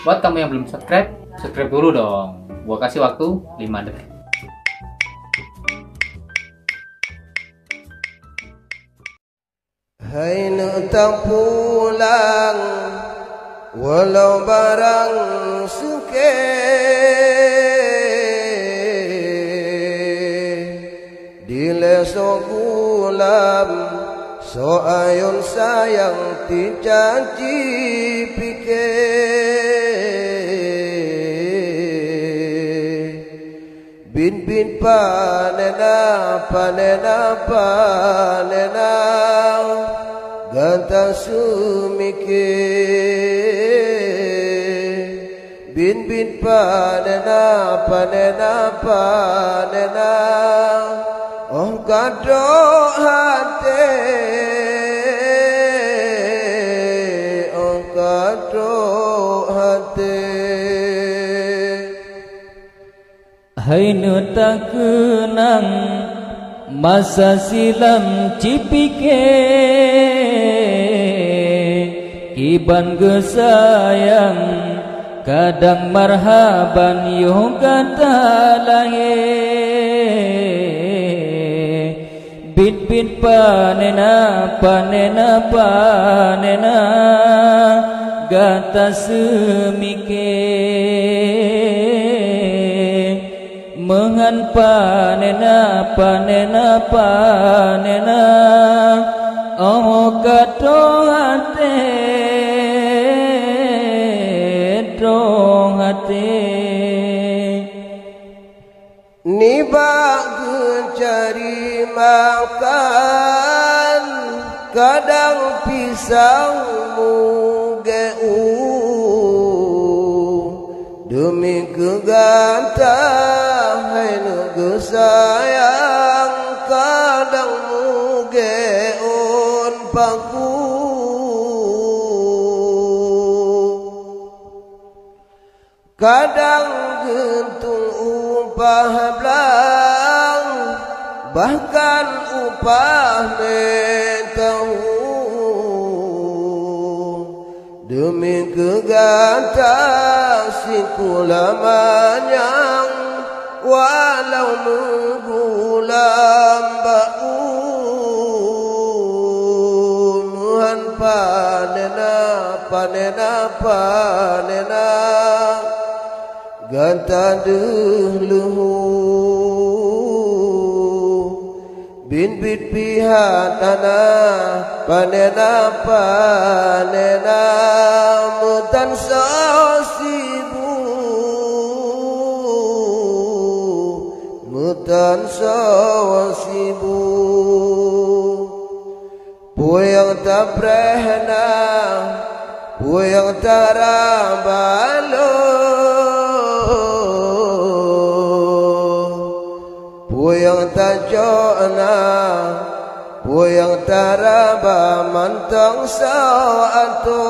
Buat kamu yang belum subscribe, subscribe dulu dong. Gua kasih waktu 5 detik. Hai nak tak pulang walau barang suke, di lesok gulam so ayun sayang dijanji pikir. Bin bin panena panena panena ganta sumike. Bin bin panena panena panena oh kado hati, oh kado hati. Hai nu tak kenang masa silam cipike, iban gesayang kadang marhaban yo kata lahe. Bin bin panena panena panena gata semike. Mengan panena panena panena oh kado hati dong hati. Nibak cari makan kadang pisangmu geu demi kegantang. Hai nugu sayang kadang mugeun paku, kadang gentung upah belang bahkan upah netahu demi kegantang sikulamanyang walau menggulam baunuhan panena panena panena ganta dehluhu. Bin bit pihatana panena panena mutan sosibu mutan sosibu puyang tak prehna puyang tarabalo puyang tajona puyang taraba mantang saatu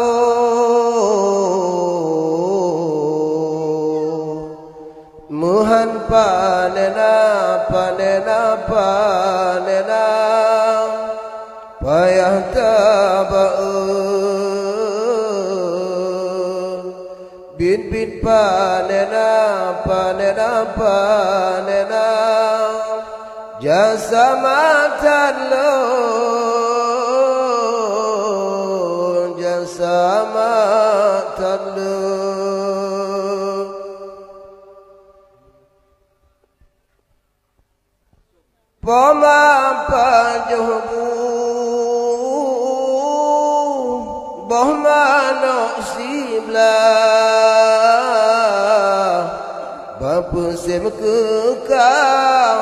muhan panena panena panena payah tabau bin bin panena panena panena jasa matan lo jasa matan lo. Poma pajubu boh manok siblah bapa sem kekal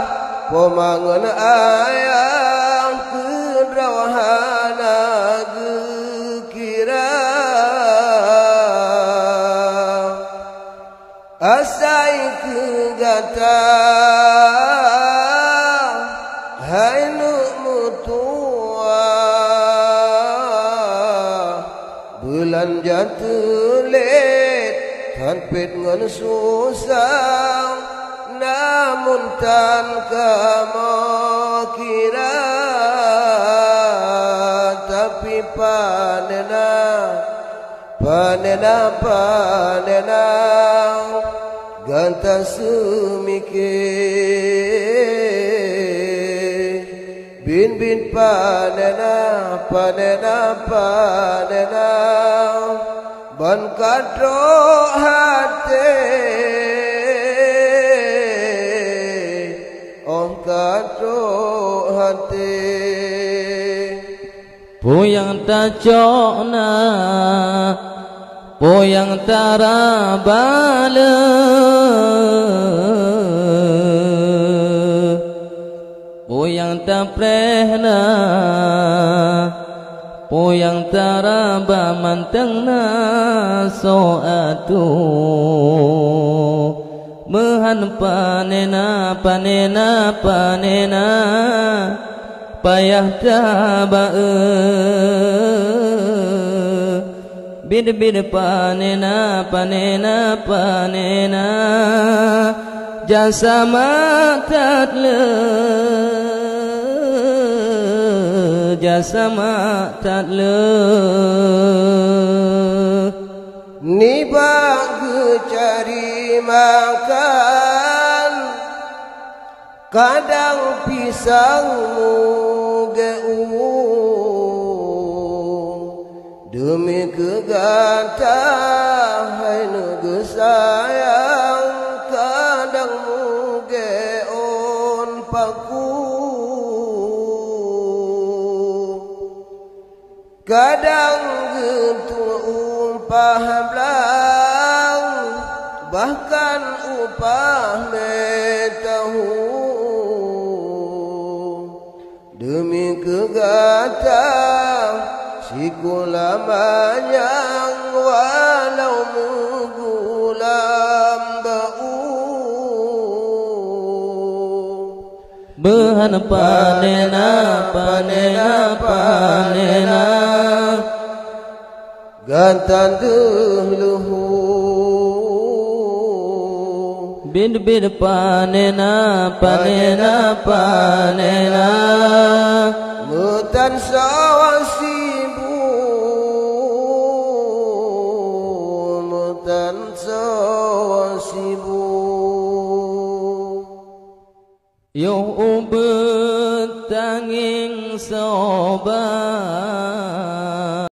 pomangan ayam kedrawahana gekira asai kegata hai nu mutua bulan jatulet tanpit ngan susah namun tan kamu kira tapi panena panena panena ganta semike bin bin panena panena panena ban kadro hati om kadro hati Puyang tajokna Puyang tarabala Puyang taprehna Puyang taraba mantengna soatu Mehan panena panena panena Payah tabae Bid panena panena panena Jasa matatle Jasa matatle Ni bagi cari makan Kadang pisangmu demi kegantah hai nege sayang kadang mugeon paku kadang gentung umpah belang bahkan upah metahu demi kegantah Sikulamanya walau mugulam bau Behan panena panena panena Gantan dehluhu Bid panena panena panena Mutan sawasi Yo